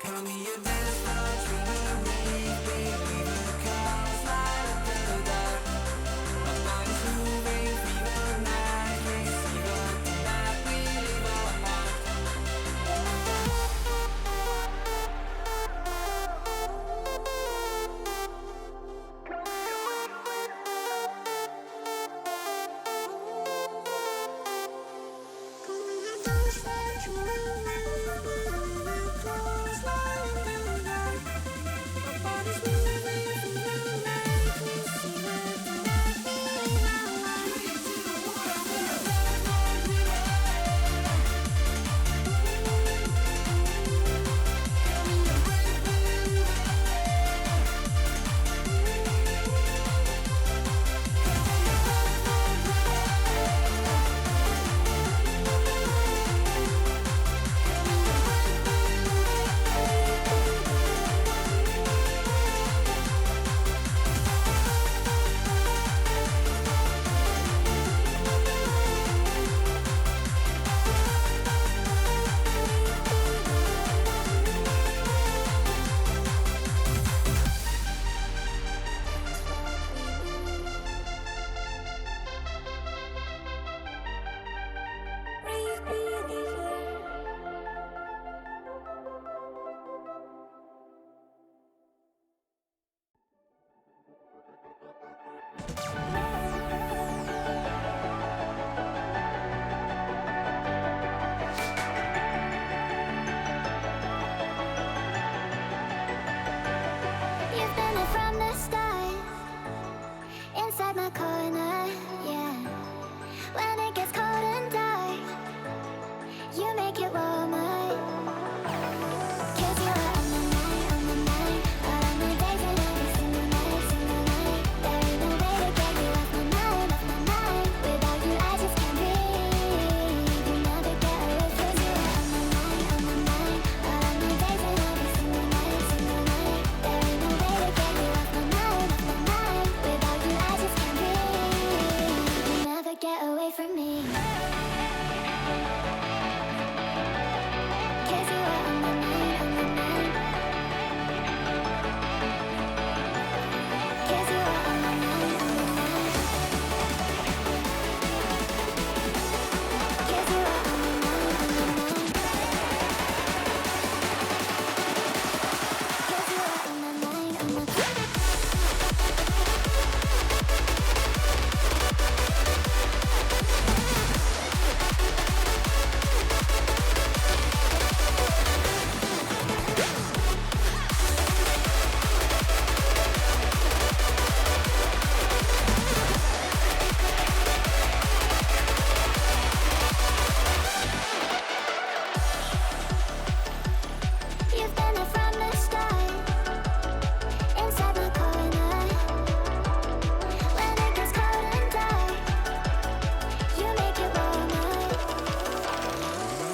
Call me a dancer, treat me weak, baby. The clouds light up the dark. My body's moving, fever night, can't see but tonight we leave our mark. You've been it from the start, inside my corner, yeah. When it gets cold and dark, you make it warmer. 'Cause you are on my mind, all of my days and every single night, single night. There ain't no way to get you off my mind, off my mind. Without you I just can't breathe, you never get away. 'Cause you are on my mind, all of my days and every single night, single night. There ain't no way to get you off my mind, off my mind. Without you I just can't breathe, you never get away from me. 'Cause you are on my mind, on my mind. 'Cause you are on my mind, on my mind. 'Cause you are on my mind, on my mind. 'Cause you are on my mind, on my mind. You've been it from the start, inside my corner. When it gets cold and dark, you make it warmer.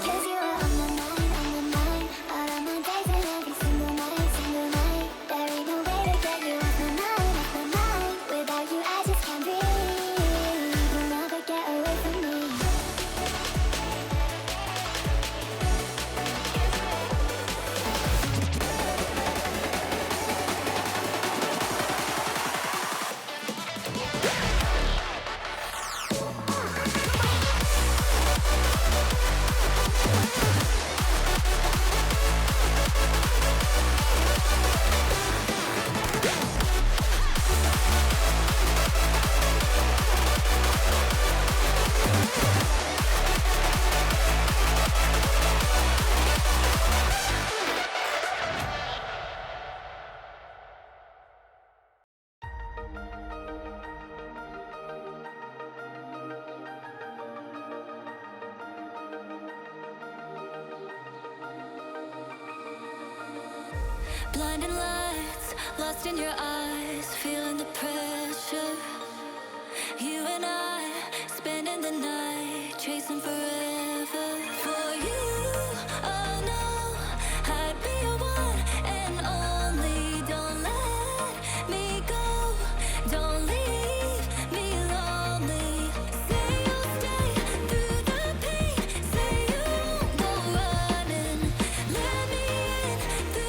'Cause you are on my mind, all of my days and every single night, single night. There ain't no way to get you off my mind, off my mind. Without you I just can't breathe, you'll never get away from me. Blinding lights, lost in your eyes, feeling the pressure. You and I, spending the night, chasing forever. For you, oh no, I'd be your one and only. Don't let me go, don't leave me lonely. Say you'll stay through the pain, say you won't go running. Let me in through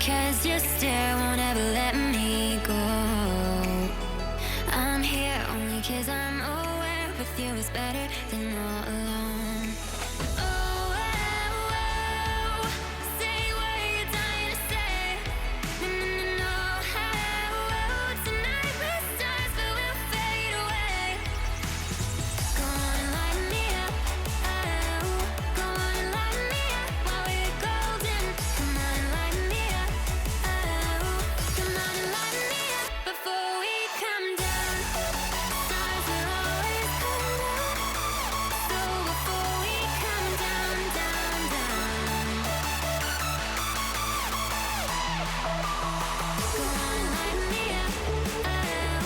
'cause your stare won't ever let me go. I'm here only 'cause I'm aware with you is better than all alone. Oh, oh, oh, say what you're dying to say. No, no, no, no. Oh, oh, tonight we're stars, but we'll fade away. Go on and light me up. Oh, go on and light me up while we're golden. Come on and light me up. Oh, come on and light me up before we come down. Stars will always come down. So before we come down, down, down. Go on and light me up. Oh,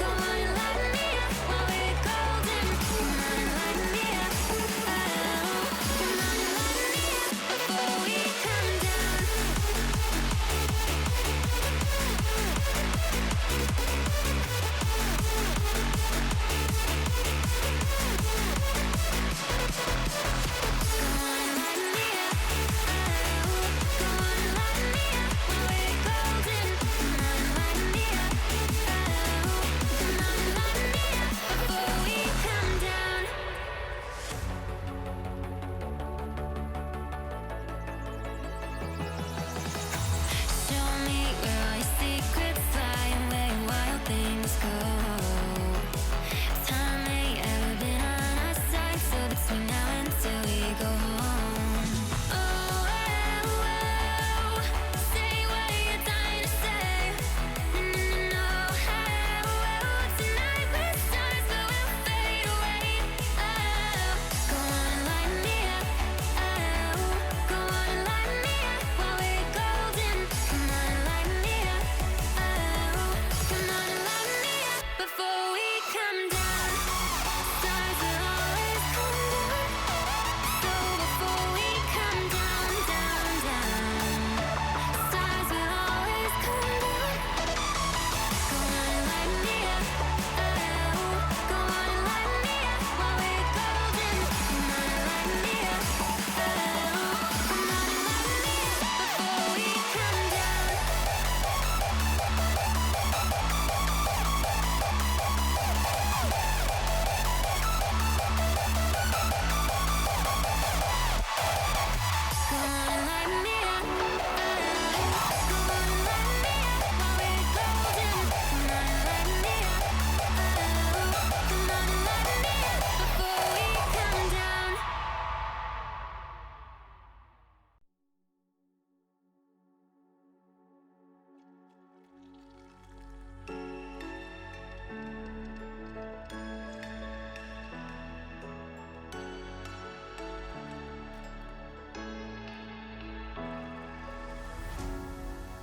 go on and light me up while we're golden. Come on and light me up. Oh, come on and light me up before we come down. Go on and light me up. Oh, go on and light me up while we're golden. Come on and light me up. Oh, come on and light me up before we come down. Show me where all your secrets lie and where your wild things go. Time ain't ever been on our side, so between now and till we go home. Oh, oh, oh, say what you're dying to say. No, no, no, no. Oh, oh, tonight we're stars, but we'll fade away. Oh, go on and light me up. Oh, go on and light me up while we're golden. Come on and light me up. Oh, come on and light me up before we come down. Stars will always come down. So before we come down, down, down. Stars will always come down. Go on and light me up. Oh, go on and light me up while we're golden. Come on and light me up. Oh, come on and light me up before we come down. Go on and light me up. Oh, go on and light me up while we're golden. Come on and light me up. Oh, come on and light me up before we come down.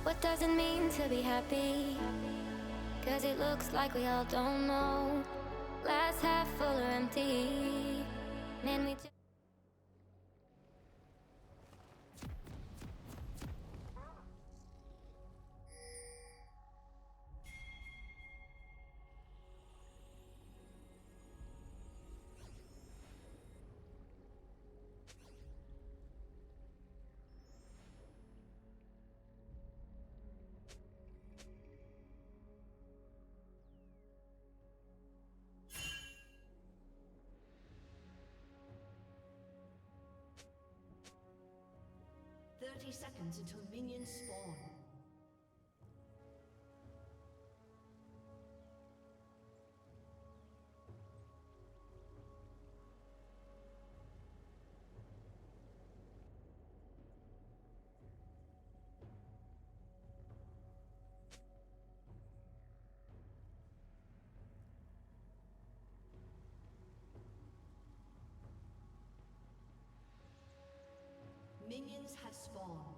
What does it mean to be happy? 'Cause it looks like we all don't know. Glass half full or empty. Man, we just Seconds until minions spawn. Minions have spawned.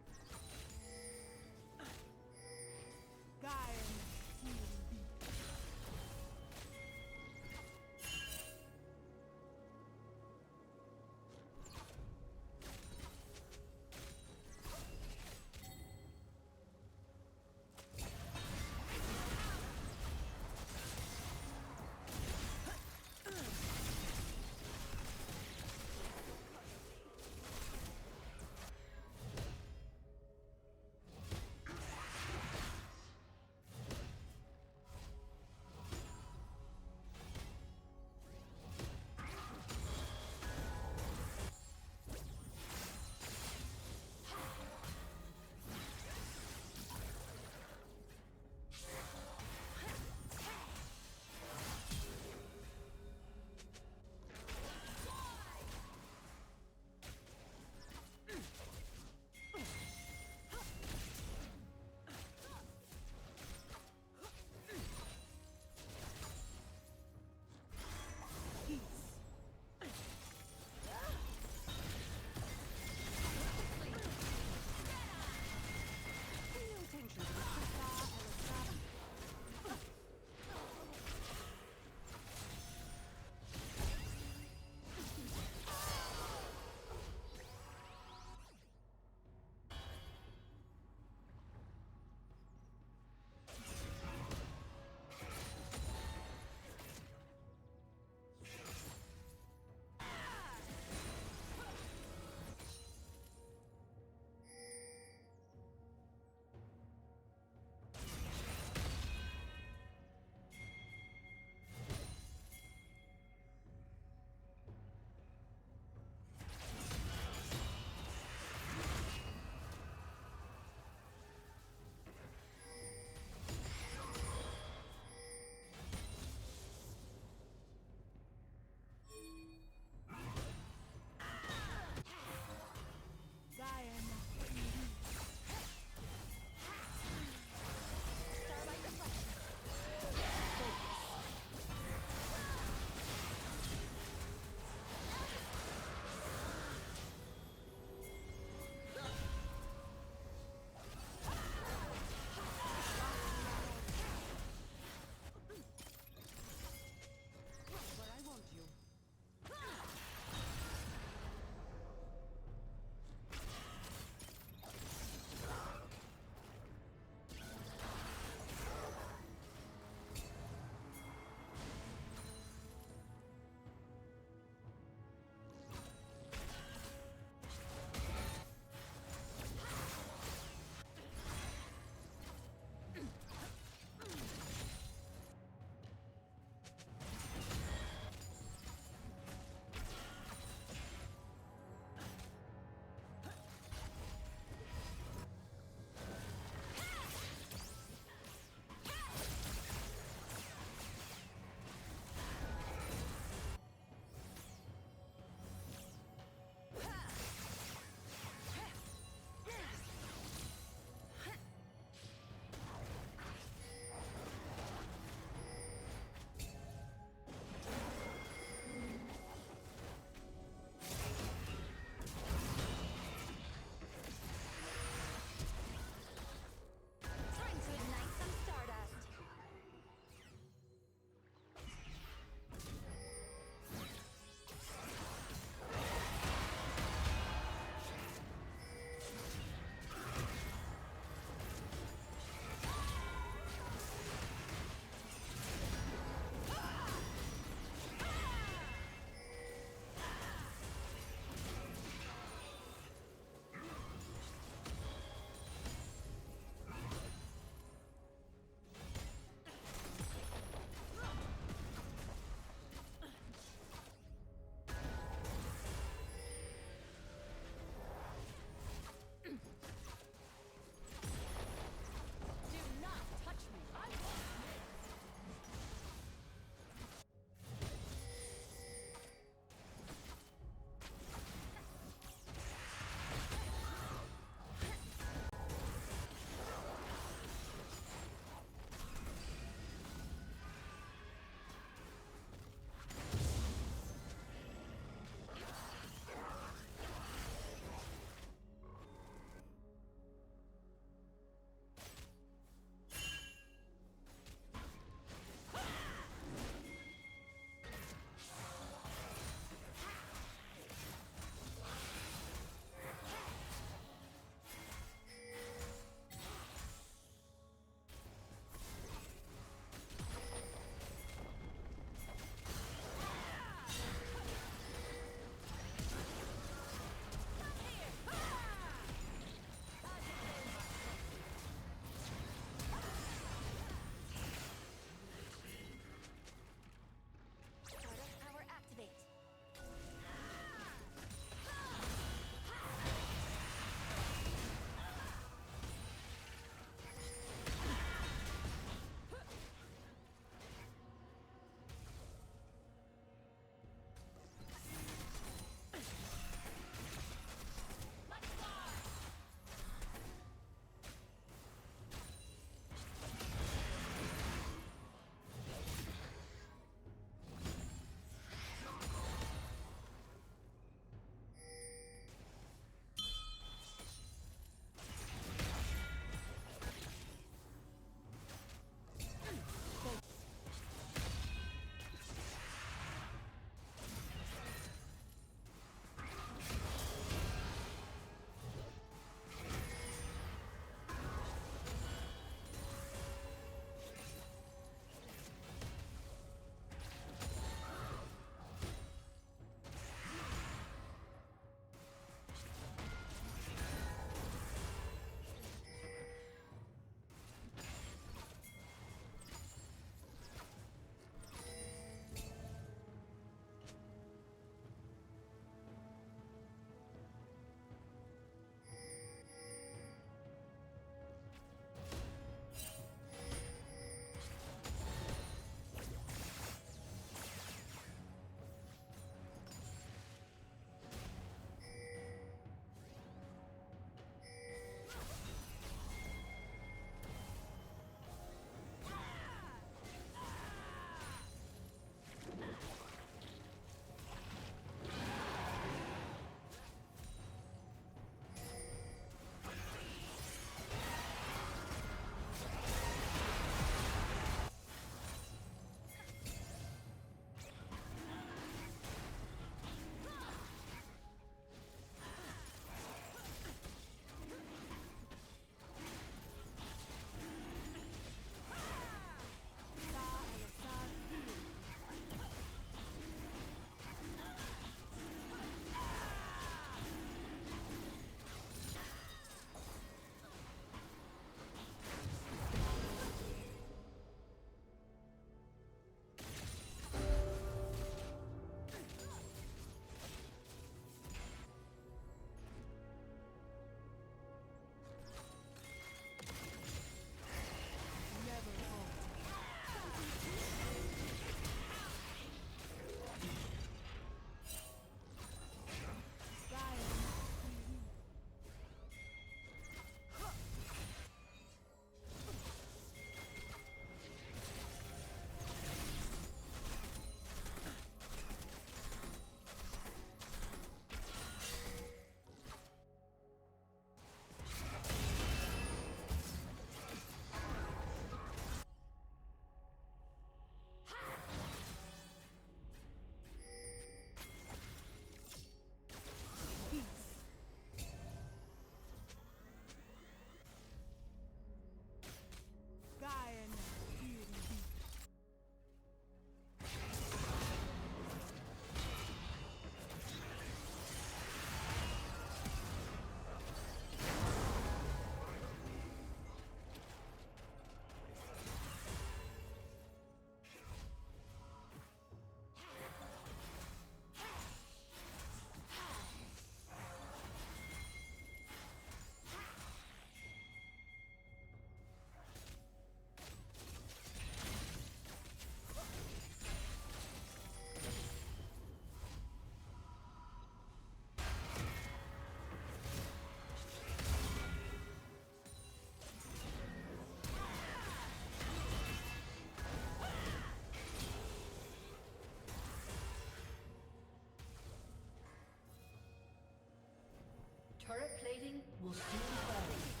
Turret plating will soon fall.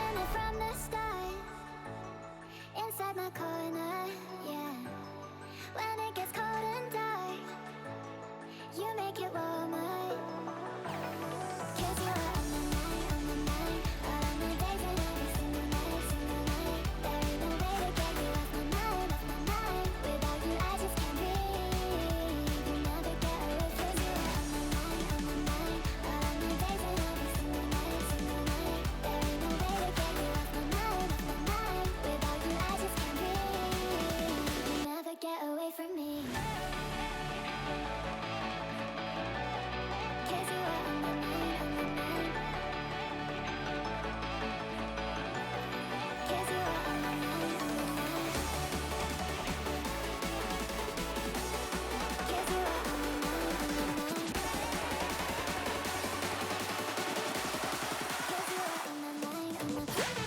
been it from the start. Inside my corner, yeah. When it gets cold and dark, you make it warmer. 'Cause you are on my mind, all of my days and every single night, single night. There ain't no way to get you off my mind, off my mind. Without you, I just can't breathe. You never get away. 'Cause you are on my mind, all of my days and every single night, single night. There ain't no way to get you off my mind, off my mind. Without you, I just can't breathe. You never get away from me. 'Cause you are on my mind, on my mind. 'Cause you are on my mind, on my mind. 'Cause you are on my mind, on my mind. 'Cause you are on my mind, on my mind.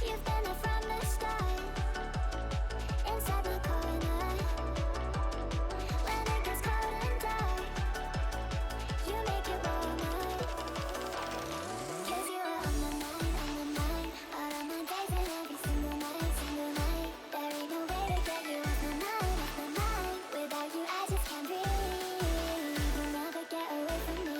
You've been there from the start. Inside my corner. When it gets cold and dark, you make it warmer. 'Cause you are on my mind, all of my days and every single night, single night. There ain't no way to get you off my mind, off my mind. Without you, I just can't breathe. You'll never get away from me.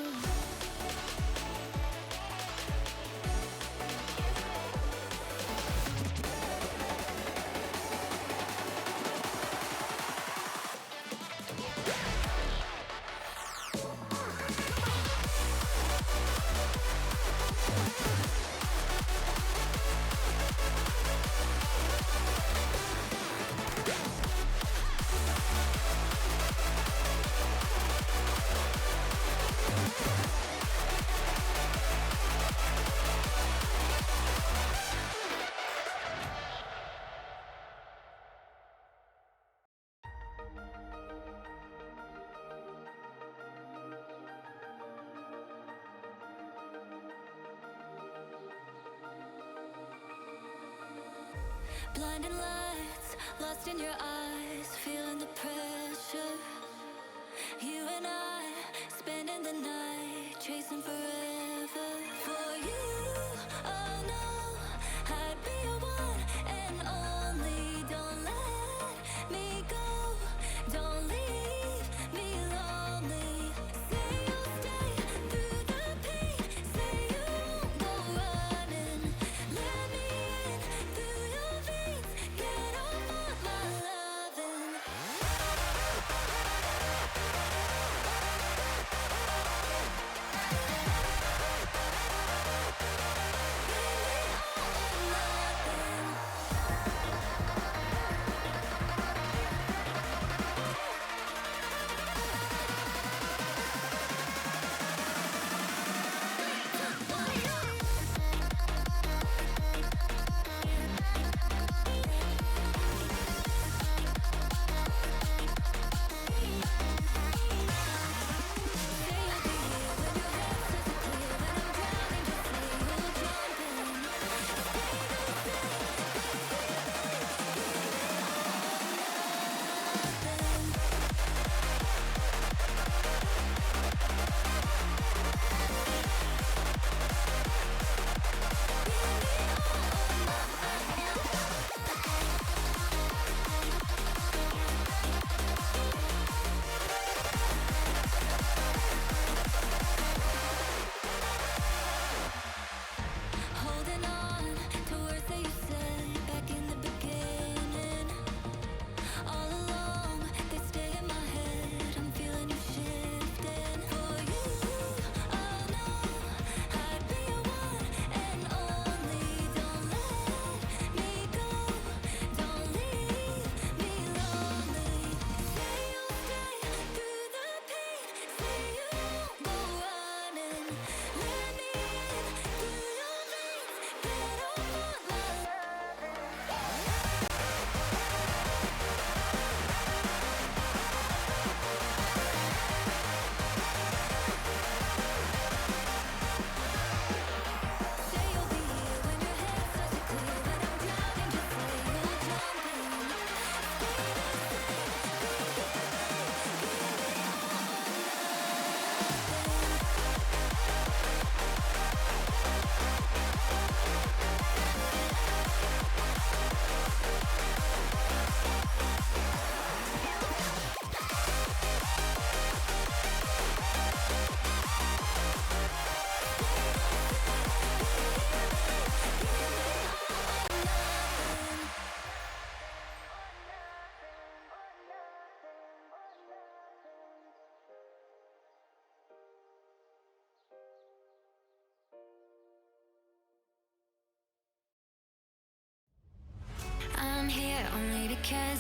Blinding lights, lost in your eyes, feeling the pressure. You and I, spending the night, chasing forever. For you, oh no, I'd be your one and only. Don't let me go, don't leave me lonely. Say you'll stay through the pain, say you won't go running. Let me in through your veins, get off on my loving.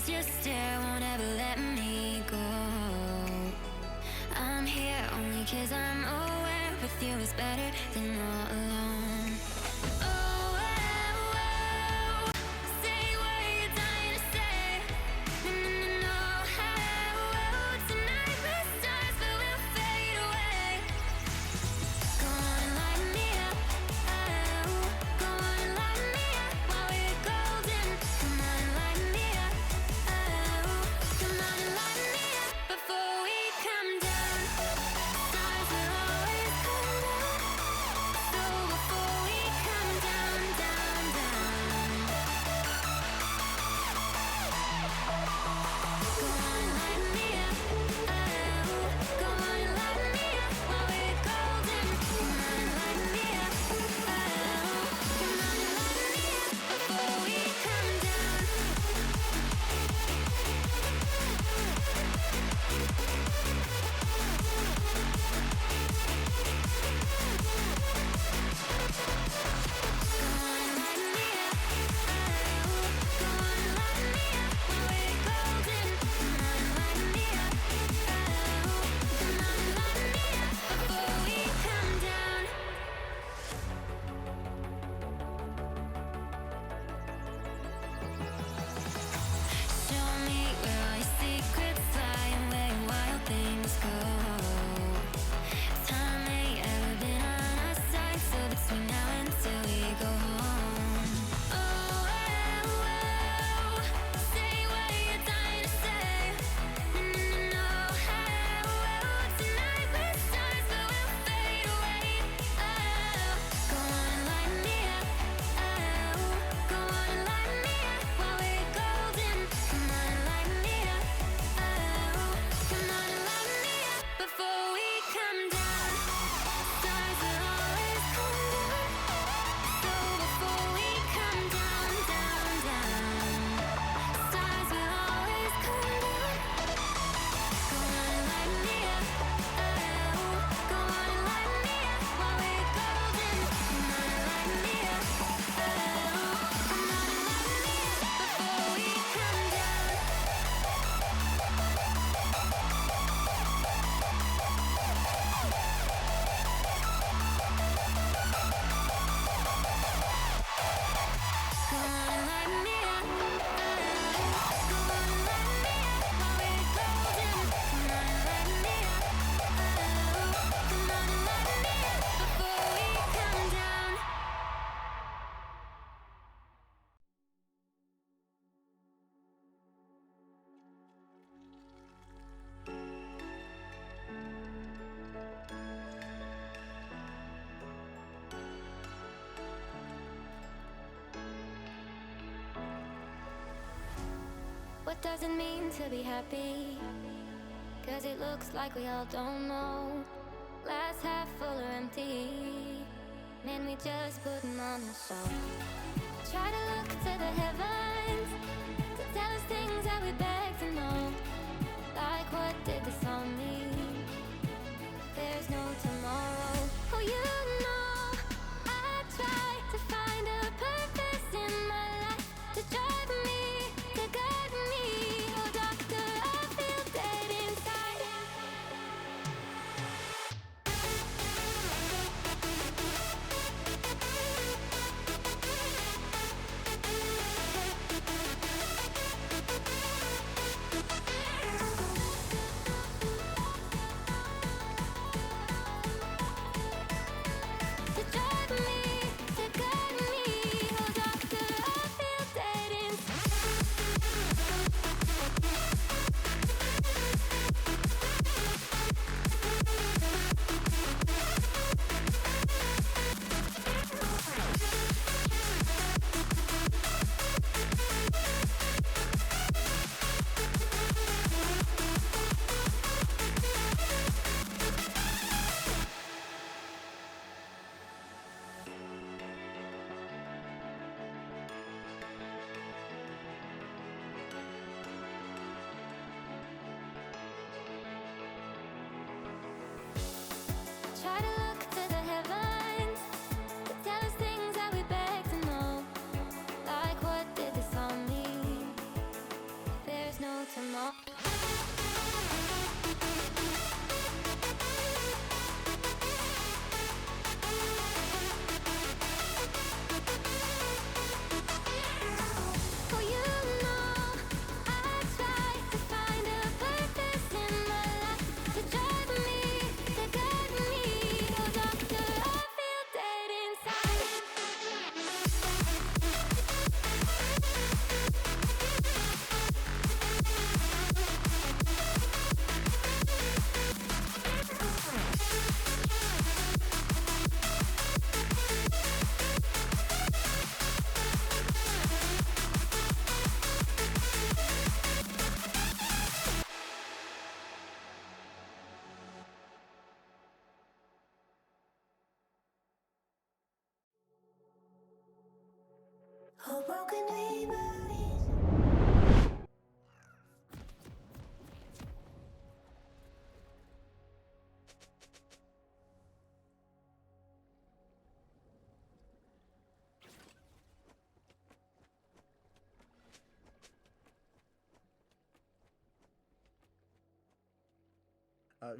your stare won't ever let me go. I'm here only 'cause I'm aware with you is better than all alone. Oh, oh, oh, say what you're dying to say. No, no, no, no. Oh, oh, tonight we're stars, but we'll fade away. Go on and light me up. Oh, go on and light me up while we're golden. Come on and light me up. Oh, come on and light me up before we come down. Stars will always come down. So before we come down, down, down. Go on and light me up. Oh, go on and light me up while we're golden. Come on and light me up. Oh, come on and light me up before we come down. Go on and light me up. Oh, go on and light me up while we're golden. Come on and light me up. Oh, come on and light me up before we come down. Show me where all your secrets lie and where your wild things go. Time ain't ever been on our side, so between now and till we go home. Oh, oh, oh, say what you're dying to say. No, no, no, no. Oh, oh, tonight we're stars, but we'll fade away. Oh, go on and light me up. Oh, go on and light me up while we're golden. Come on and light me up. Oh, come on and light me up before we come down. Stars will always come down. So before we come down, down, down. Stars will always come down. Go on and light me up. Oh, go on and light me up while we're golden. Come on and light me up. Oh, come on and light me up before we come down. Go on and light me up. Oh, go on and light me up while we're golden. Come on and light me up. Oh, come on and light me up before we come down. What does it mean to be happy? 'Cause it looks like we all don't know. Glass half full or empty. Man, we just putting on a show. Try to look to the heavens to tell us things that we beg to know. Like what did this all mean? There's no tomorrow. Oh, you know, I try to find a purpose in my life to drive me, to guide me. Oh, doctor, I feel dead inside.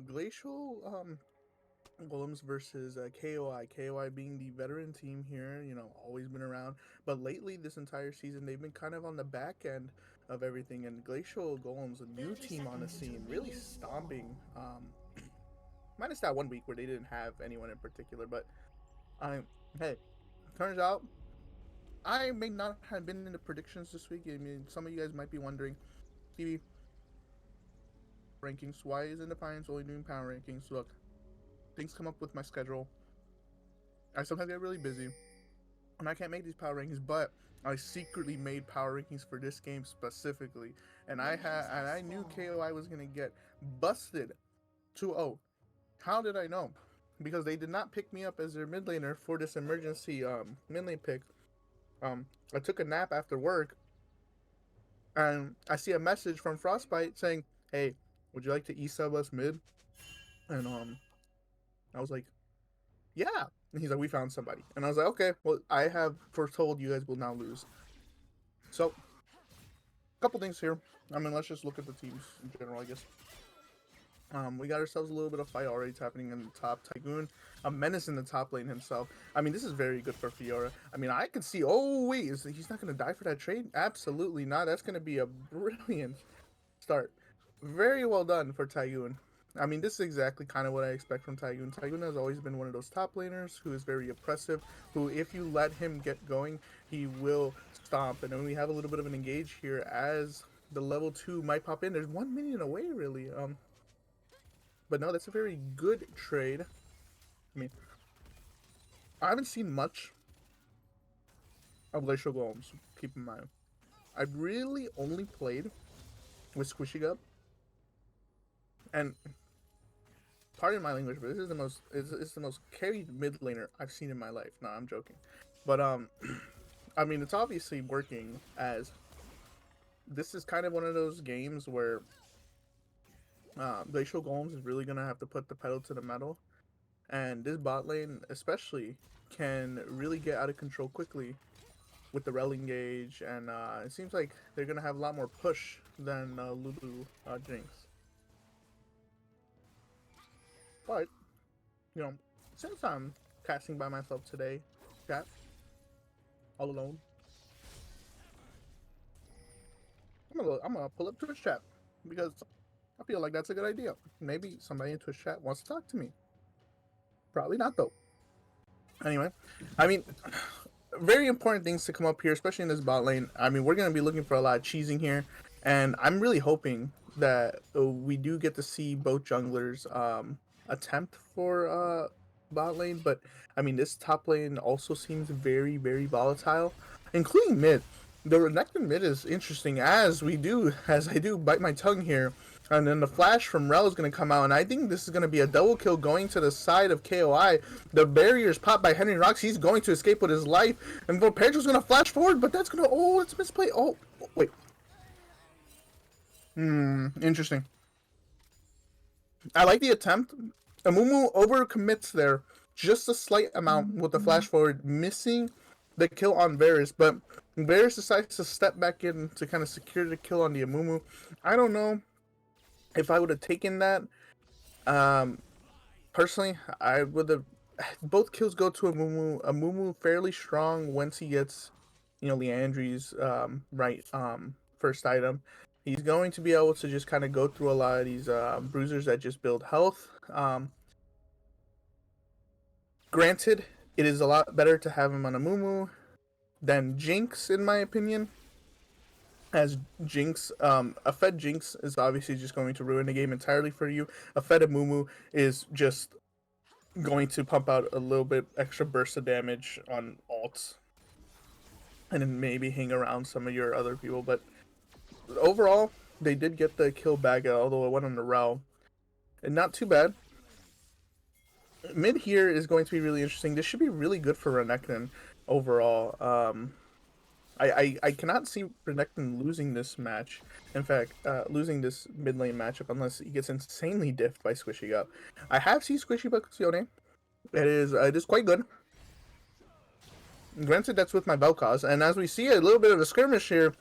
Glacial Golems versus KOI. KOI being the veteran team here, always been around. But lately, this entire season, they've been kind of on the back end of everything. And Glacial Golems, a new 30 team on the seconds until scene, really minions stomping. Minus that 1 week where they didn't have anyone in particular. But hey, turns out I may not have been in the predictions this week. I mean, some of you guys might be wondering, Stevie, rankings. Why isn't Defiance only doing power rankings? Look, things come up with my schedule. I sometimes get really busy, and I can't make these power rankings. But I secretly made power rankings for this game specifically, and I knew KOI was gonna get busted 2-0. How did I know? Because they did not pick me up as their mid laner for this emergency mid lane pick. I took a nap after work, and I see a message from Frostbite saying, "Hey, would you like to e-sub us mid?" And I was like, "Yeah." And he's like, "We found somebody." And I was like, "Okay, well, I have foretold you guys will now lose." So, a couple things here. I mean, let's just look at the teams in general, I guess. We got ourselves a little bit of fight already happening in the top. Tygoon, a menace in the top lane himself. I mean, this is very good for Fiora. I mean, I could see, oh wait, he's not going to die for that trade? Absolutely not. That's going to be a brilliant start. Very well done for Tygoon. I mean, this is exactly kind of what I expect from Tygoon. Tygoon has always been one of those top laners who is very oppressive, who if you let him get going, he will stomp. And then we have a little bit of an engage here as the level 2 might pop in. There's 1 minion away, really. But no, that's a very good trade. I mean, I haven't seen much of Glacial Golems, keep in mind. I've really only played with Squishy Gup. And pardon my language, but this is the most carried mid laner I've seen in my life. No, I'm joking. But I mean, it's obviously working, as this is kind of one of those games where Glacial Golems is really gonna have to put the pedal to the metal, and this bot lane especially can really get out of control quickly with the rel engage, and it seems like they're gonna have a lot more push than Lulu Jinx. But since I'm casting by myself today, chat, all alone, I'm gonna pull up Twitch chat because I feel like that's a good idea. Maybe somebody in Twitch chat wants to talk to me. Probably not, though. Anyway, I mean, very important things to come up here, especially in this bot lane. I mean, we're going to be looking for a lot of cheesing here, and I'm really hoping that we do get to see both junglers attempt for bot lane, but I mean, this top lane also seems very, very volatile, including mid. The Renekton mid is interesting, as I do bite my tongue here. And then the flash from Rel is going to come out, and I think this is going to be a double kill going to the side of KOI. The barrier is popped by Henry Rocks. He's going to escape with his life, and Pedro's going to flash forward, but that's going to, oh, it's misplay. Oh, wait. Interesting. I like the attempt. Amumu overcommits there, just a slight amount with the flash forward, missing the kill on Varus, but Varus decides to step back in to kind of secure the kill on the Amumu. I don't know if I would have taken that. Personally, I would have. Both kills go to Amumu. Amumu fairly strong once he gets, Leandri's right first item. He's going to be able to just kind of go through a lot of these bruisers that just build health. Granted, it is a lot better to have him on Amumu than Jinx, in my opinion. As Jinx, a fed Jinx is obviously just going to ruin the game entirely for you. A fed Amumu is just going to pump out a little bit extra burst of damage on ults, and then maybe hang around some of your other people. But overall, they did get the kill back, although it went on the Rel. And not too bad. Mid here is going to be really interesting. This should be really good for Renekton overall. I cannot see Renekton losing this match. In fact, losing this mid lane matchup unless he gets insanely diffed by Squishy Gup. I have seen Squishy Gup. It is quite good. Granted, that's with my Vel'Koz, and as we see a little bit of a skirmish here,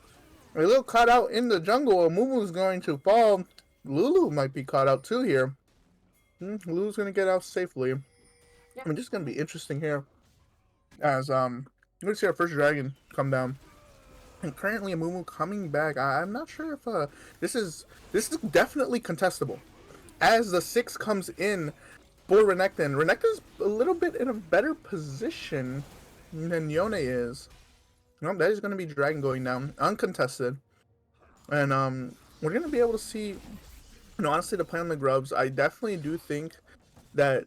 a little caught out in the jungle. Amumu is going to fall. Lulu might be caught out too here. Lulu's gonna get out safely. I mean, this is gonna be interesting here, as we're gonna see our first dragon come down, and currently a Mumu coming back. I'm not sure if this is definitely contestable, as the 6 comes in for Renekton. Renekton's a little bit in a better position than Yone is. No, that is gonna be dragon going down, uncontested, and we're gonna be able to see. Honestly, to play on the grubs, I definitely do think that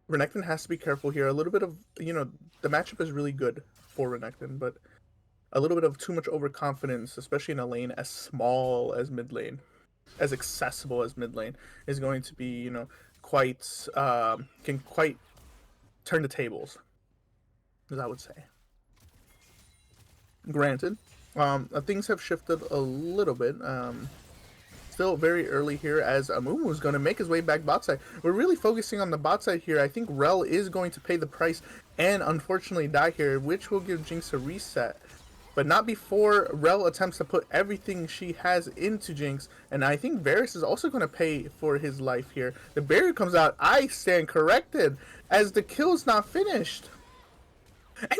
Renekton has to be careful here. A little bit of, the matchup is really good for Renekton, but a little bit of too much overconfidence, especially in a lane as small as mid lane, as accessible as mid lane, is going to be, quite, can quite turn the tables, as I would say. Granted, things have shifted a little bit. Still very early here, as Amumu is going to make his way back bot side. We're really focusing on the bot side here. I think Rel is going to pay the price and unfortunately die here, which will give Jinx a reset. But not before Rel attempts to put everything she has into Jinx. And I think Varus is also going to pay for his life here. The barrier comes out. I stand corrected, as the kill's not finished. And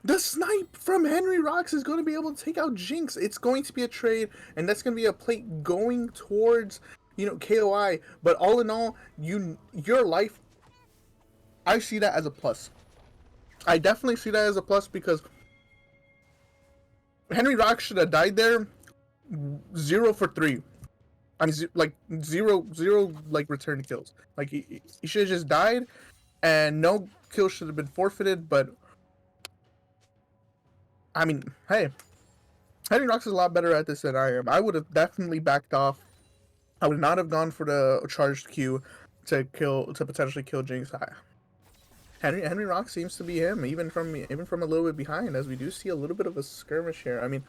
the snipe from Henry Rocks is going to be able to take out Jinx. It's going to be a trade, and that's going to be a plate going towards, KOI. But all in all, your life, I see that as a plus. I definitely see that as a plus, because Henry Rocks should have died there 0 for 3. I mean, zero, return kills. Like, he should have just died, and no kills should have been forfeited, but I mean, hey, Henry Rocks is a lot better at this than I am. I would have definitely backed off. I would not have gone for the charged Q to potentially kill Jinx. Henry Rocks seems to be him, even from a little bit behind, as we do see a little bit of a skirmish here. I mean,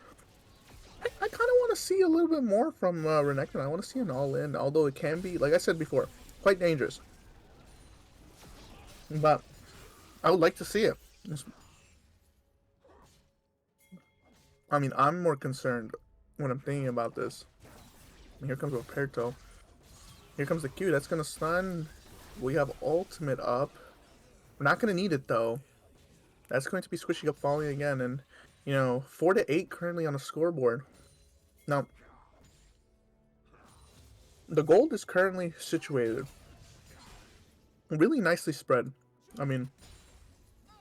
I kind of want to see a little bit more from Renekton. I want to see an all-in, although it can be, like I said before, quite dangerous. But I would like to see it. I mean, I'm more concerned when I'm thinking about this. Here comes Roberto. Here comes the Q. That's going to stun. We have ultimate up. We're not going to need it, though. That's going to be squishing up falling again. And, 4-8 currently on the scoreboard. Now, the gold is currently situated really nicely spread. I mean,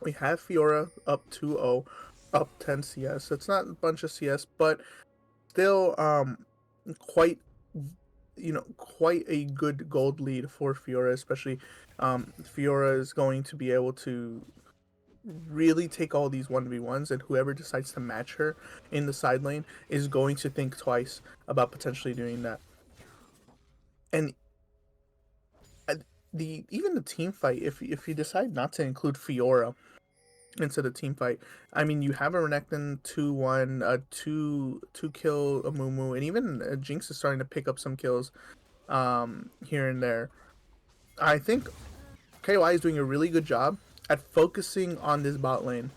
we have Fiora up 2-0. Up 10 CS. It's not a bunch of CS, but still quite a good gold lead for Fiora, especially Fiora is going to be able to really take all these 1v1s, and whoever decides to match her in the side lane is going to think twice about potentially doing that. And even the team fight, if you decide not to include Fiora into the team fight, I mean, you have a Renekton 2-1, a 2-kill Amumu, and even Jinx is starting to pick up some kills here and there. I think KOI is doing a really good job at focusing on this bot lane.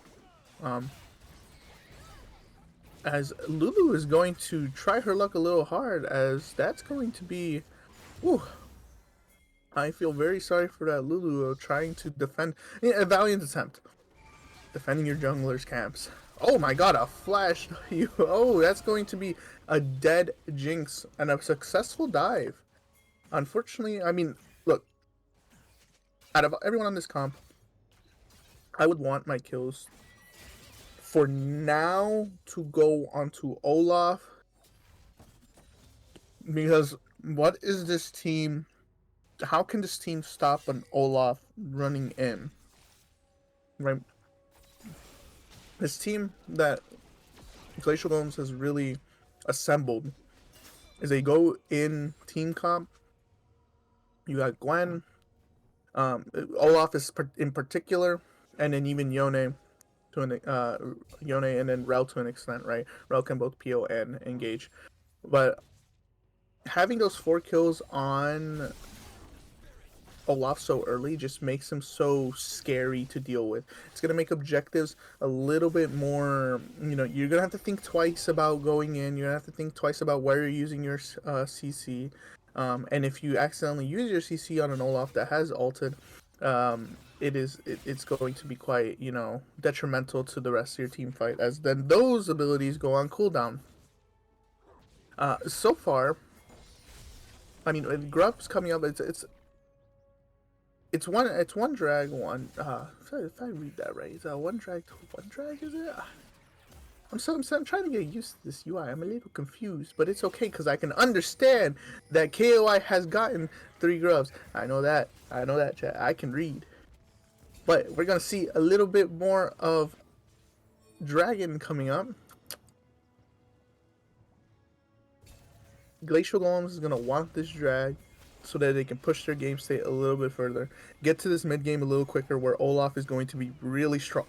As Lulu is going to try her luck a little hard, as that's going to be... Whew, I feel very sorry for that Lulu trying to defend... a valiant attempt. Defending your jungler's camps. Oh my god, a flash. Oh, that's going to be a dead Jinx and a successful dive. Unfortunately, I mean, look, out of everyone on this comp, I would want my kills for now to go onto Olaf, because what is this team? How can this team stop an Olaf running in? Right? This team that Glacial Golems has really assembled is a go-in team comp. You got Gwen, Olaf is in particular, and then even Yone to an Yone, and then Rel to an extent, right? Rel can both PO and engage, but having those 4 kills on Olaf so early just makes him so scary to deal with. It's going to make objectives a little bit more, you're going to have to think twice about going in. You're going to have to think twice about where you're using your CC. And if you accidentally use your CC on an Olaf that has ulted, it's going to be quite, you know, detrimental to the rest of your team fight, as then those abilities go on cooldown. So far, I mean, with Grub's coming up, it's one drag one. If I read that right, is that one drag to one drag? Is it? I'm trying to get used to this UI. I'm a little confused, but it's okay because I can understand that KOI has gotten 3 grubs. I know that, chat. I can read. But we're gonna see a little bit more of Dragon coming up. Glacial Golems is gonna want this drag so that they can push their game state a little bit further. Get to this mid game a little quicker, where Olaf is going to be really strong.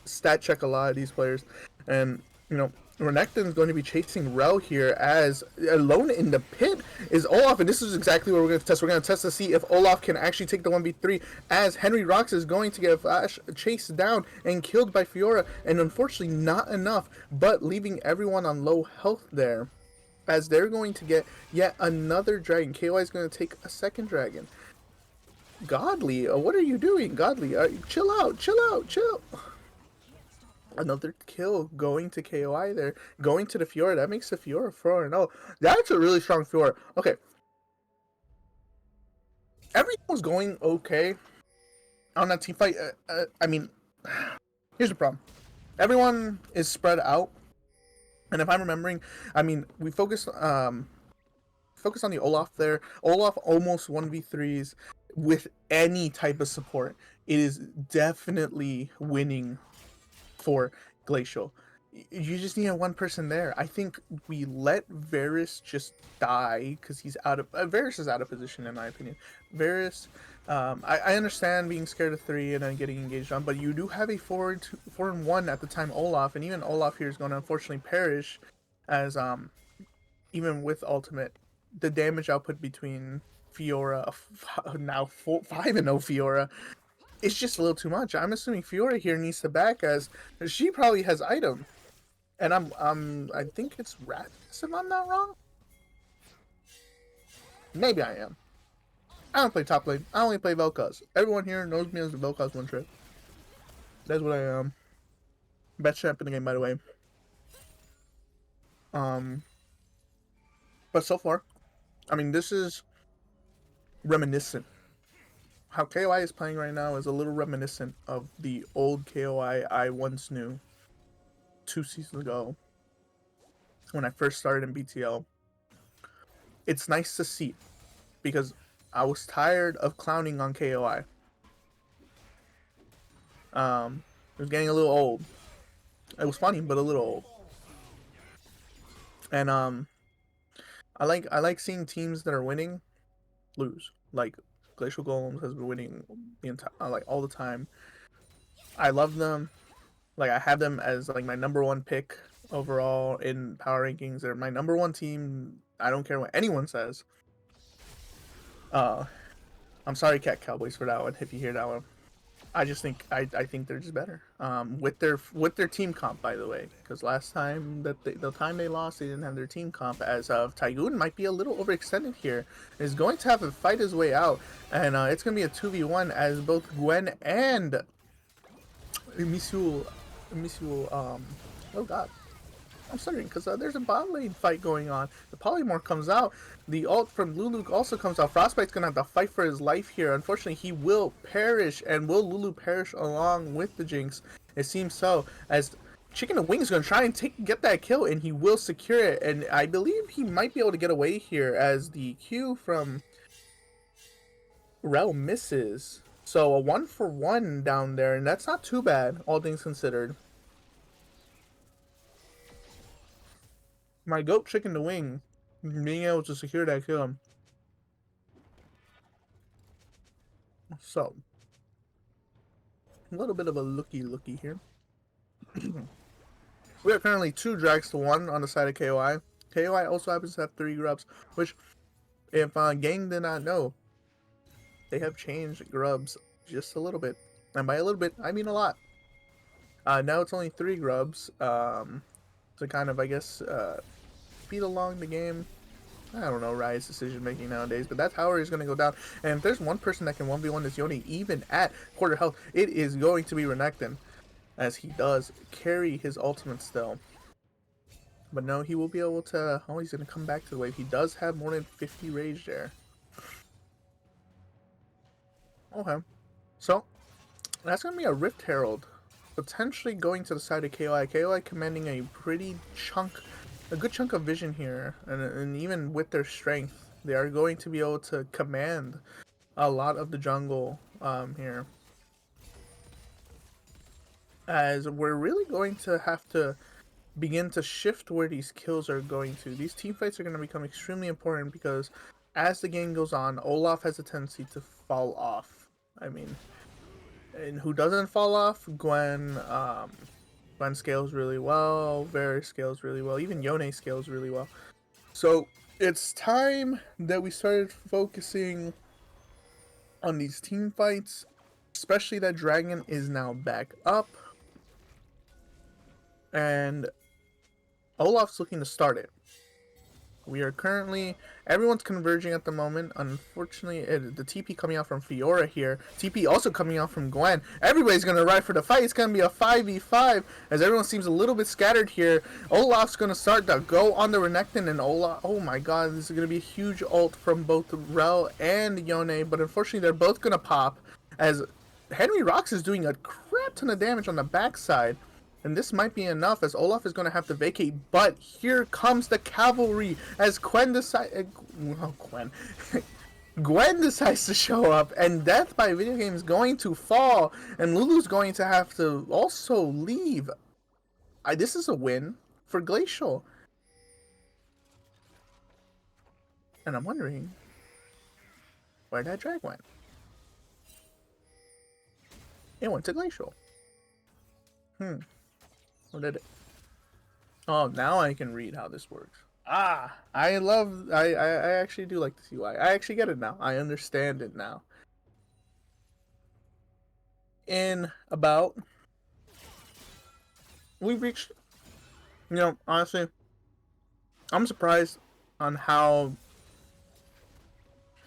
Stat check a lot of these players, and you know, Renekton is going to be chasing Rel here, as alone in the pit is Olaf, and this is exactly what we're going to test. We're going to test to see if Olaf can actually take the 1v3, as Henry Rocks is going to get flash chased down and killed by Fiora, and unfortunately not enough, but leaving everyone on low health there, as they're going to get yet another dragon. KOI is going to take a second dragon. Godly, what are you doing? Godly, chill out, chill. Another kill going to KOI there, going to the Fiora. That makes the Fiora 4-0. That's a really strong Fiora. Okay. Everything was going okay on that team fight. I mean, here's the problem. Everyone is spread out. And if I'm remembering, I mean, we focused on the Olaf there. Olaf almost 1v3s with any type of support. It is definitely winning for Glacial. You just need one person there. I think we let Varus just die because he's out of Varus is out of position, in my opinion. Varus, I understand being scared of 3 and then getting engaged on, but you do have a 4-1 at the time Olaf, and even Olaf here is going to unfortunately perish, as even with ultimate, the damage output between Fiora now 5-0 Fiora, it's just a little too much. I'm assuming Fiora here needs to back, as she probably has item. And I think it's Radis, if I'm not wrong. Maybe I am. I don't play top lane. I only play Vel'Koz. Everyone here knows me as the Vel'Koz one trick. That's what I am. Best champ in the game, by the way. But so far, I mean, this is reminiscent. How KOI is playing right now is a little reminiscent of the old KOI I once knew 2 seasons ago when I first started in BTL. It's nice to see, because I was tired of clowning on KOI. It was getting a little old. It was funny, but a little old. And I like seeing teams that are winning lose. Like Glacial Golems has been winning the entire, like, all the time. I love them. Like, I have them as like my #1 pick overall in power rankings. They're my #1 team. I don't care what anyone says. I'm sorry, Cowboys, for that one. If you hear that one, I just think I think they're just better. With their team comp, by the way, because last time the time they lost, they didn't have their team comp. As of Tygoon might be a little overextended here, is going to have to fight his way out, and it's gonna be a 2v1, as both Gwen and Misul, oh god, I'm stuttering because there's a bot lane fight going on. The Polymorph comes out. The ult from Lulu also comes out. Frostbite's going to have to fight for his life here. Unfortunately, he will perish. And will Lulu perish along with the Jinx? It seems so, as Chicken and Wings is going to try and get that kill, and he will secure it. And I believe he might be able to get away here, as the Q from Rel misses. So a 1-for-1 down there, and that's not too bad, all things considered. My goat Chicken to Wing being able to secure that kill. So, a little bit of a looky here. We are currently 2 drags to 1 on the side of KOI. KOI also happens to have 3 grubs, which, if Gang did not know, they have changed grubs just a little bit. And by a little bit, I mean a lot. Now it's only 3 grubs, to kind of, I guess, speed along the game. I don't know Riot's decision making nowadays, but that tower is going to go down. And if there's one person that can 1v1 this Yone, even at quarter health, it is going to be Renekton, as he does carry his ultimate still. But no, he will be able to... Oh, he's going to come back to the wave. He does have more than 50 rage there. Okay. So, that's going to be a Rift Herald. Potentially going to the side of KOI. KOI commanding a good chunk of vision here. And even with their strength, they are going to be able to command a lot of the jungle here. As we're really going to have to begin to shift where these kills are going to. These team fights are going to become extremely important because as the game goes on, Olaf has a tendency to fall off. I mean, and who doesn't fall off? Gwen. Gwen scales really well. Varus scales really well. Even Yone scales really well. So it's time that we started focusing on these team fights, especially that Dragon is now back up. And Olaf's looking to start it. We are currently... Everyone's converging at the moment. Unfortunately, the TP coming out from Fiora here. TP also coming out from Gwen. Everybody's going to ride for the fight. It's going to be a 5v5 as everyone seems a little bit scattered here. Olaf's going to start to go on the Renekton, and Olaf... Oh my god, this is going to be a huge ult from both Rel and Yone, but unfortunately they're both going to pop as Henry Rocks is doing a crap ton of damage on the backside. And this might be enough as Olaf is going to have to vacate. But here comes the cavalry as Gwen decides to show up. And death by video game is going to fall. And Lulu's going to have to also leave. This is a win for Glacial. And I'm wondering where that drag went. It went to Glacial. Or did it? Oh, now I can read how this works. I actually do like to see why. I actually get it now. I understand it now. We've reached, honestly, I'm surprised on how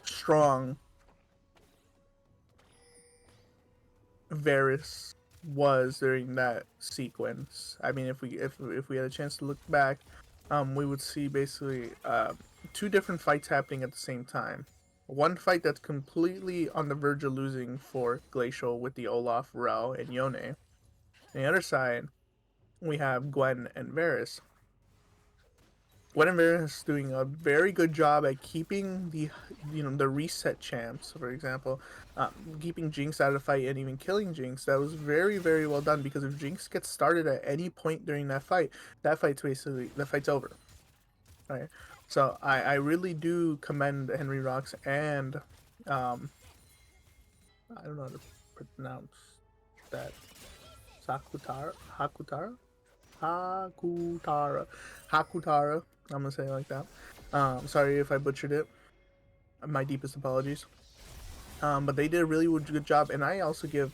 strong Varus was during that sequence. I mean, if we had a chance to look back, we would see basically two different fights happening at the same time. One fight that's completely on the verge of losing for Glacial with the Olaf, Rel, and Yone. On the other side, we have Gwen and Varus. Gwen and Varus doing a very good job at keeping the reset champs, for example, keeping Jinx out of the fight and even killing Jinx. That was very, very well done because if Jinx gets started at any point during that fight's over. Right. So I really do commend Henry Rocks and I don't know how to pronounce that. Hakutara. I'm gonna say it like that. Sorry if I butchered it. My deepest apologies. But they did a really good job, and I also give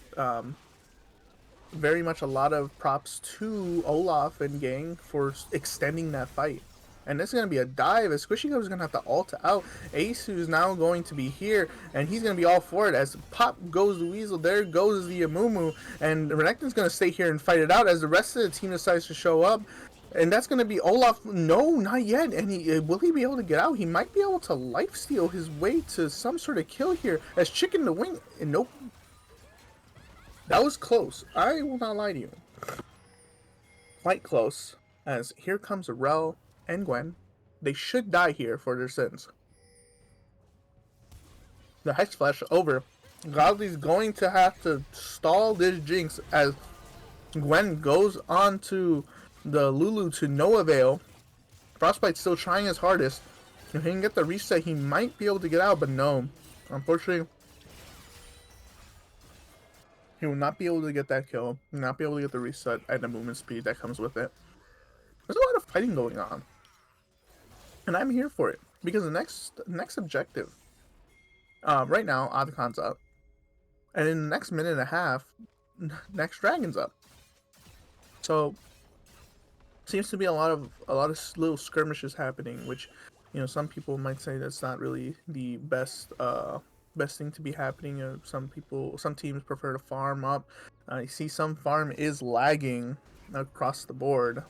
very much a lot of props to Olaf and gang for extending that fight. And this is going to be a dive as Squishy Cub is going to have to ult out. Asu is now going to be here, and he's going to be all for it. As pop goes the Weasel, there goes the Amumu, and Renekton's going to stay here and fight it out as the rest of the team decides to show up. And that's going to be Olaf. No, not yet. And will he be able to get out? He might be able to lifesteal his way to some sort of kill here as Chicken the Wing. And nope. That was close. I will not lie to you. Quite close. As here comes Rel and Gwen. They should die here for their sins. The Hex Flash over. Godly's going to have to stall this Jinx as Gwen goes on to the Lulu to no avail. Frostbite's still trying his hardest. If he can get the reset, he might be able to get out, but no. Unfortunately, he will not be able to get that kill. He will not be able to get the reset and the movement speed that comes with it. There's a lot of fighting going on. And I'm here for it. Because the next objective, right now, Adkon's up. And in the next minute and a half, next Dragon's up. So seems to be a lot of little skirmishes happening, which You know, some people might say that's not really the best thing to be happening. Some teams prefer to farm up. You see, some farm is lagging across the board.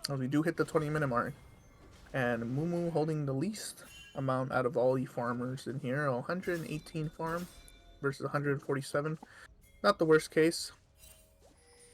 As we do hit the 20-minute mark, and Mumu holding the least amount out of all the farmers in here. 118 farm versus 147. Not the worst case.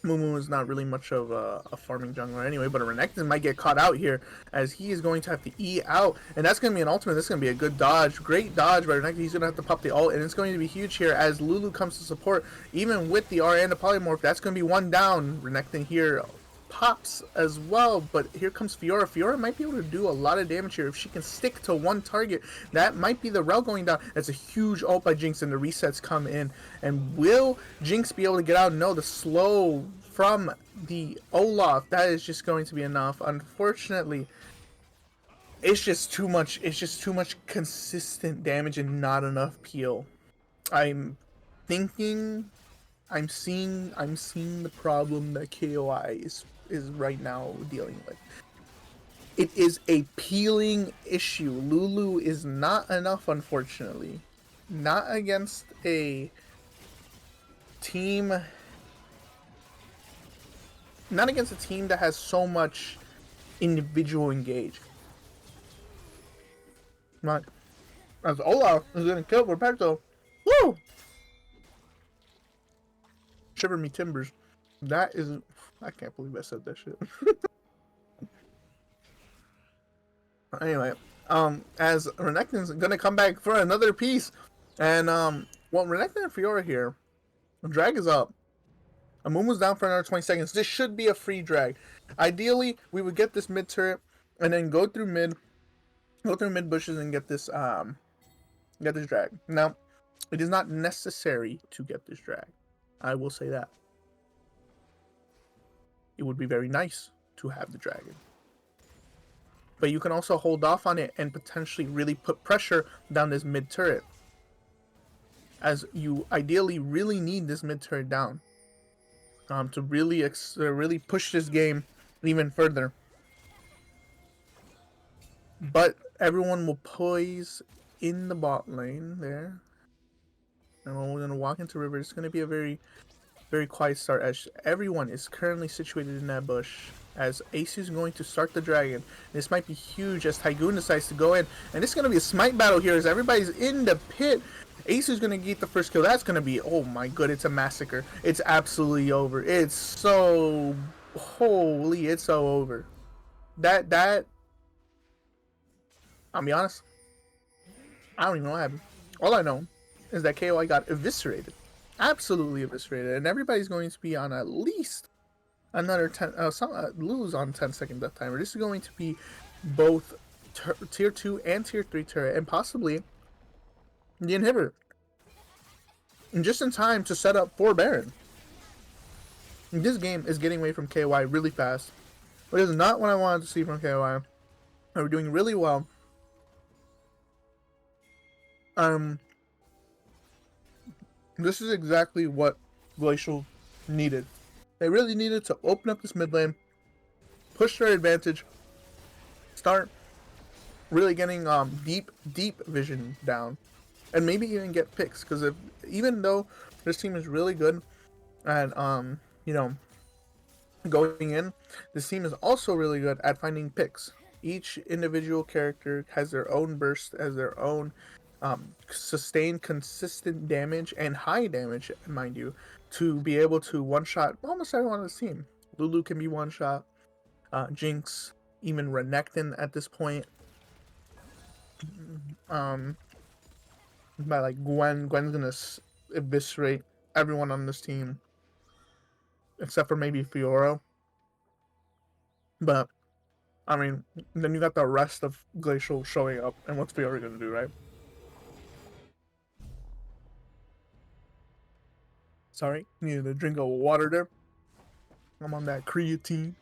Mumu is not really much of a farming jungler anyway, but a Renekton might get caught out here as he is going to have to E out, and that's going to be an ultimate. That's going to be a good dodge. Great dodge by Renekton. He's going to have to pop the ult, and it's going to be huge here as Lulu comes to support, even with the R and the Polymorph. That's going to be one down. Renekton here pops as well, but here comes Fiora. Fiora might be able to do a lot of damage here if she can stick to one target. That might be the Rel going down. That's a huge ult by Jinx, and the resets come in. And will Jinx be able to get out? No, the slow from the Olaf, that is just going to be enough. Unfortunately, it's just too much. It's just too much consistent damage and not enough peel. I'm seeing the problem that KOI is right now dealing with. It is a peeling issue. Lulu is not enough, unfortunately. Not against a team. Not against a team that has so much individual engage. Not as Olaf is gonna kill Repecto. Woo! Shiver me timbers. That is, I can't believe I said that shit. Anyway, as Renekton's gonna come back for another piece, and well, Renekton and Fiora here, the drag is up. Amumu's down for another 20 seconds. This should be a free drag. Ideally, we would get this mid turret and then go through mid bushes and get this drag. Now, it is not necessary to get this drag. I will say that. It would be very nice to have the dragon. But you can also hold off on it and potentially really put pressure down this mid turret, as you ideally really need this mid turret down to really push this game even further. But everyone will poise in the bot lane there, and we're gonna walk into river. It's gonna be a very, very quiet start as everyone is currently situated in that bush. As Ace is going to start the dragon. This might be huge as Tygoon decides to go in, and it's gonna be a smite battle here as everybody's in the pit. Ace is gonna get the first kill. That's gonna be, oh my god, it's a massacre. It's absolutely over. It's so holy. It's so over. That. I'll be honest. I don't even know what happened. All I know is that KOI got eviscerated. Absolutely eviscerated. And everybody's going to be on at least another 10... lose on 10-second death timer. This is going to be both tier 2 and tier 3 turret. And possibly the inhibitor. And just in time to set up for Baron. And this game is getting away from KOI really fast. But it's not what I wanted to see from KOI. They were doing really well. This is exactly what Glacial needed. They really needed to open up this mid lane, push their advantage, start really getting deep vision down, and maybe even get picks. Because even though this team is really good at going in, this team is also really good at finding picks. Each individual character has their own burst, has their own sustained consistent damage and high damage, mind you, to be able to one-shot almost everyone on the team. Lulu can be one-shot, Jinx, even Renekton at this point. By like Gwen's gonna eviscerate everyone on this team, except for maybe Fiora. But I mean, then you got the rest of Glacial showing up, and what's Fiora gonna do, right? Sorry, needed a drink of water there. I'm on that creatine.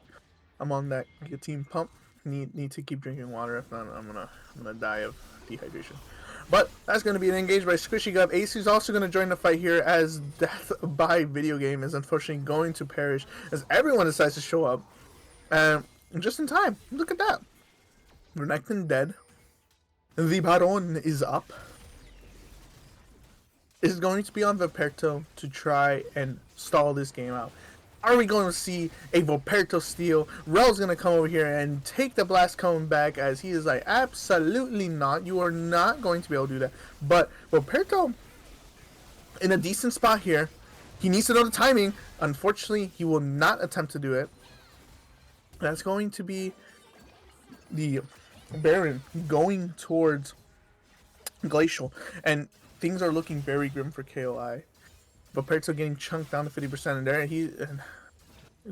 I'm on that creatine pump. Need to keep drinking water. If not, I'm gonna die of dehydration. But that's gonna be an engage by Squishy Gub. Ace is also gonna join the fight here as death by video game is unfortunately going to perish as everyone decides to show up. And just in time. Look at that. Renekton dead. The Baron is up. Is going to be on Vaperto to try and stall this game out. Are we going to see a Vaperto steal? Rel's going to come over here and take the blast coming back, as he is like, absolutely not. You are not going to be able to do that. But Vaperto in a decent spot here. He needs to know the timing. Unfortunately, he will not attempt to do it. That's going to be the Baron going towards Glacial. And things are looking very grim for KOI. Vaperto getting chunked down to 50%, and there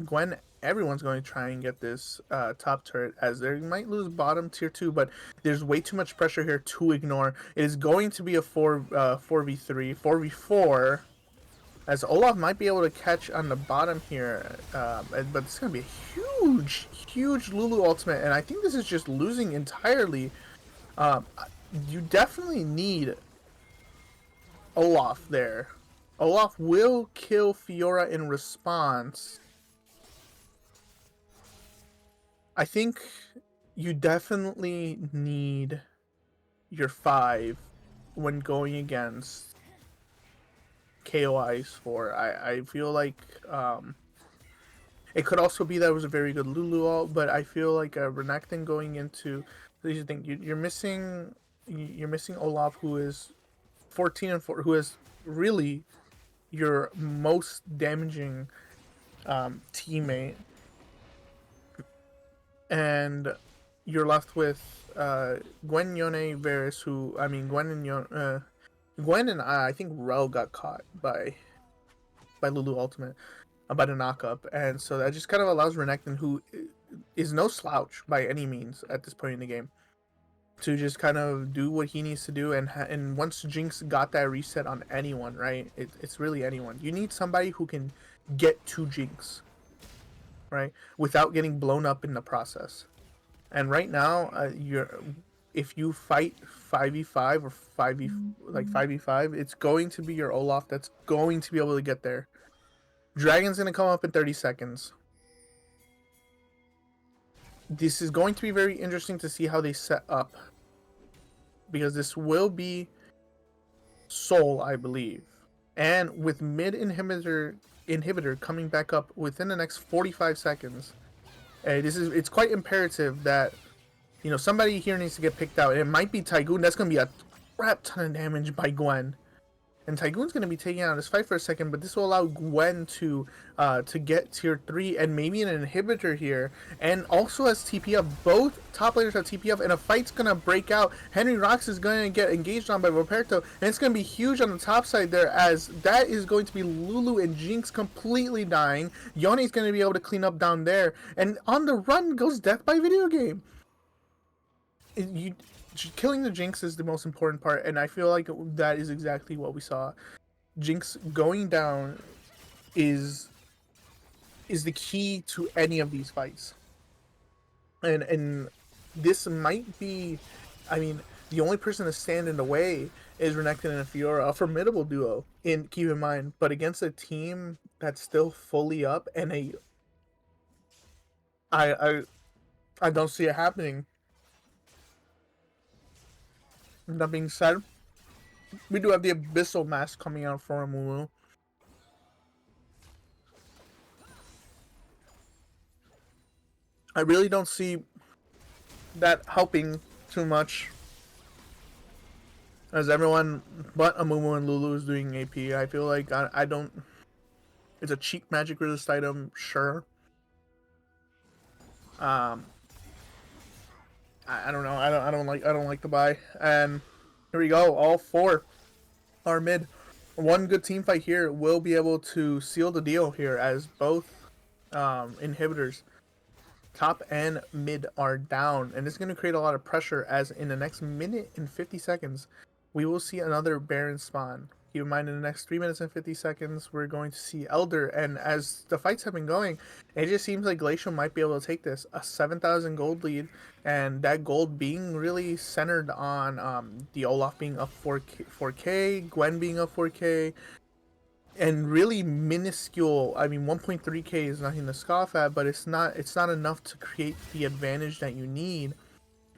Gwen, everyone's going to try and get this top turret, as they might lose bottom tier 2, but there's way too much pressure here to ignore. It is going to be a 4v3, 4v4, as Olaf might be able to catch on the bottom here, but it's going to be a huge Lulu ultimate, and I think this is just losing entirely. You definitely need Olaf there. Olaf will kill Fiora in response. I think you definitely need your 5 when going against KOI's 4. I feel like it could also be that it was a very good Lulu ult, but I feel like Renekton going into these things, you're missing Olaf, who is 14 and 4, who is really your most damaging teammate, and you're left with Gwen, Yone, Varus, who, I mean, Gwen and I think Rel got caught by Lulu Ultimate, by the knockup, and so that just kind of allows Renekton, who is no slouch by any means at this point in the game, to just kind of do what he needs to do. And once Jinx got that reset on anyone, right, it's really anyone. You need somebody who can get to Jinx, right, without getting blown up in the process. And right now, if you fight 5v5 or 5v5, it's going to be your Olaf that's going to be able to get there. Dragon's going to come up in 30 seconds. This is going to be very interesting to see how they set up, because this will be Soul, I believe. And with mid inhibitor coming back up within the next 45 seconds, it's quite imperative that, you know, somebody here needs to get picked out. It might be Tygoon. That's going to be a crap ton of damage by Gwen. And Tygoon's going to be taking out this fight for a second, but this will allow Gwen to get tier 3 and maybe an inhibitor here. And also has TP up. Both top laners have TP up, and a fight's going to break out. Henry Rocks is going to get engaged on by Vaperto, and it's going to be huge on the top side there, as that is going to be Lulu and Jinx completely dying. Yone's going to be able to clean up down there. And on the run goes Death by Video Game. Killing the Jinx is the most important part, and I feel like that is exactly what we saw. Jinx going down is the key to any of these fights. And this might be, I mean, the only person to stand in the way is Renekton and Fiora, a formidable duo, keep in mind, but against a team that's still fully up, and I don't see it happening. That being said, we do have the Abyssal Mask coming out for Amumu. I really don't see that helping too much, as everyone but Amumu and Lulu is doing AP. I feel like I don't. It's a cheap magic resist item, sure. I don't know. I don't like the buy. And here we go. All 4 are mid. One good team fight here will be able to seal the deal here, as both inhibitors, top and mid, are down, and it's going to create a lot of pressure, as in the next minute and 50 seconds we will see another Baron spawn. Keep in mind, in the next 3 minutes and 50 seconds, we're going to see Elder, and as the fights have been going, it just seems like Glacial might be able to take this. A 7,000 gold lead, and that gold being really centered on the Olaf being up 4K, Gwen being up 4K, and really minuscule. I mean, 1.3K is nothing to scoff at, but it's not enough to create the advantage that you need.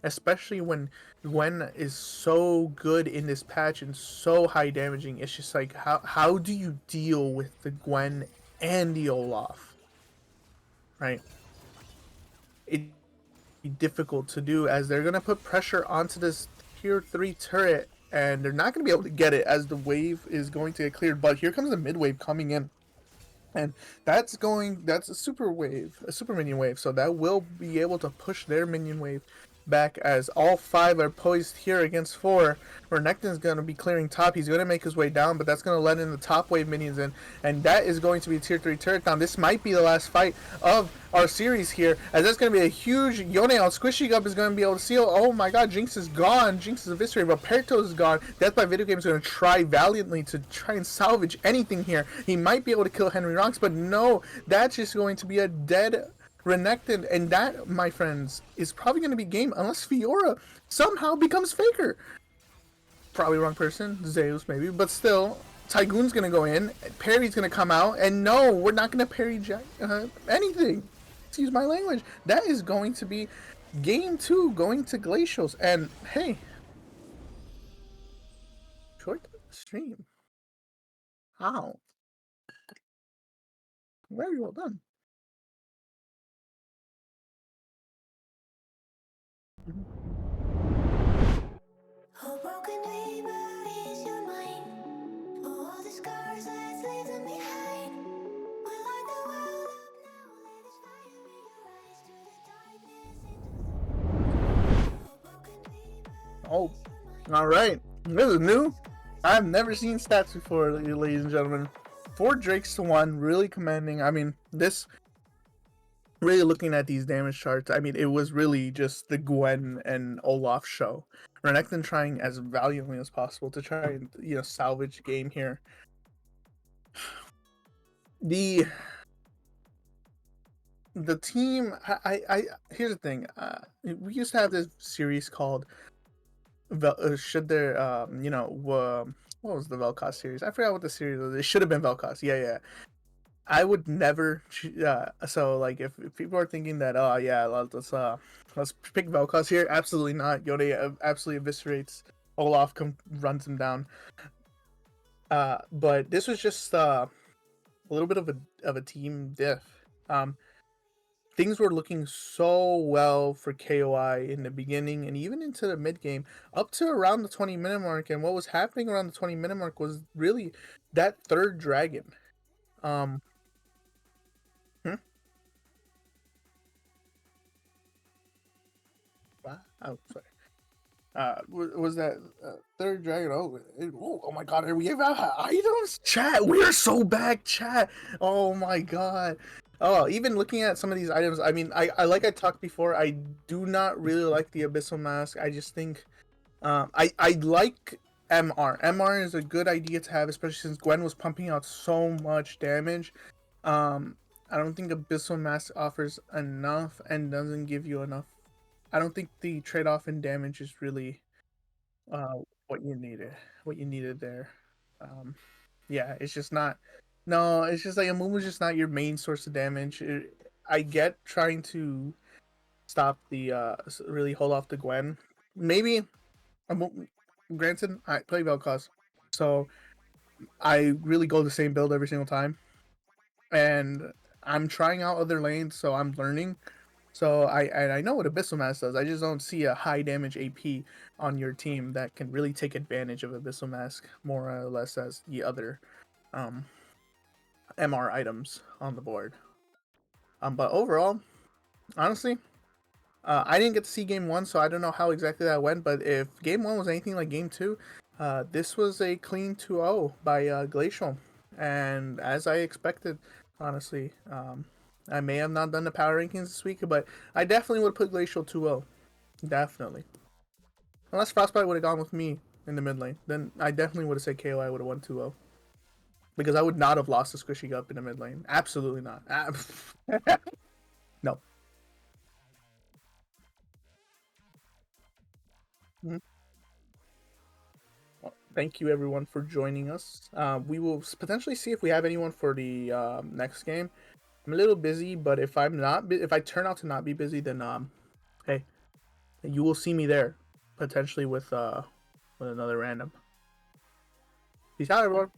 especially when Gwen is so good in this patch and so high damaging. It's just like how do you deal with the Gwen and the Olaf, right? It's difficult to do as they're gonna put pressure onto this tier 3 turret, and they're not gonna be able to get it as the wave is going to get cleared. But here comes the mid wave coming in. And that's a super wave, a super minion wave, so that will be able to push their minion wave back as all 5 are poised here against 4. Renekton's going to be clearing top. He's going to make his way down, but that's going to let in the top wave minions in, and that is going to be a tier 3 turret down. This might be the last fight of our series here, as that's going to be a huge Yone out. Squishy Gup is going to be able to seal. Oh my god, Jinx is gone. Jinx is eviscerated, but Pertos is gone. Death by Video Game is going to try valiantly to try and salvage anything here. He might be able to kill Henry Ronks, but no, that's just going to be a dead Renekton, and that, my friends, is probably going to be game unless Fiora somehow becomes Faker. Probably wrong person, Zeus maybe, but still, Tygoon's going to go in, Parry's going to come out, and no, we're not going to parry anything. Excuse my language. That is going to be game 2 going to Glacials, and hey, short stream. How? Very well done. Oh, broken dreamer is your mind. Oh, all the scars, let's leave them behind. We light the world up now, let us fire in your eyes to the darkness. Oh, broken dreamer. Oh, alright. This is new. I've never seen stats before, ladies and gentlemen. 4 Drakes to 1, really commanding. I mean, this... Really looking at these damage charts, I mean, it was really just the Gwen and Olaf show. Renekton trying as valiantly as possible to try and, salvage game here. The team, here's the thing. We used to have this series called should there, what was the Vel'Koz series? I forgot what the series was. It should have been Vel'Koz. Yeah. I would never. So like, if people are thinking that, oh yeah, let's pick Vel'Koz here. Absolutely not. Yone absolutely eviscerates Olaf, runs him down. But this was just a little bit of a team diff. Things were looking so well for KOI in the beginning and even into the mid game, up to around the 20-minute mark. And what was happening around the 20-minute mark was really that third dragon. Oh, sorry. Was that third dragon? Oh my god, are we about items? Chat, we are so back, chat. Oh my god. Oh, even looking at some of these items, I mean, I like I talked before, I do not really like the Abyssal Mask. I just think, I like MR. MR is a good idea to have, especially since Gwen was pumping out so much damage. I don't think Abyssal Mask offers enough and doesn't give you enough. I don't think the trade-off in damage is really what you needed. What you needed there. Yeah, it's just not. No, it's just like Amumu's just not your main source of damage. I get trying to stop the really hold off the Gwen. Maybe, granted, I play Vel'Koz, so I really go the same build every single time, and I'm trying out other lanes, so I'm learning. So I know what Abyssal Mask does. I just don't see a high damage AP on your team that can really take advantage of Abyssal Mask more or less as the other MR items on the board. But overall, honestly, I didn't get to see game 1, so I don't know how exactly that went. But if game 1 was anything like game 2, this was a clean 2-0 by Glacial, and as I expected, honestly. I may have not done the power rankings this week, but I definitely would have put Glacial 2-0. Definitely. Unless Frostbite would have gone with me in the mid lane, then I definitely would have said KOI would have won 2-0. Because I would not have lost to Squishy Gup in the mid lane. Absolutely not. No. Well, thank you everyone for joining us. We will potentially see if we have anyone for the next game. I'm a little busy, but if I turn out to not be busy, then hey, you will see me there, potentially with another random. Peace out, everyone.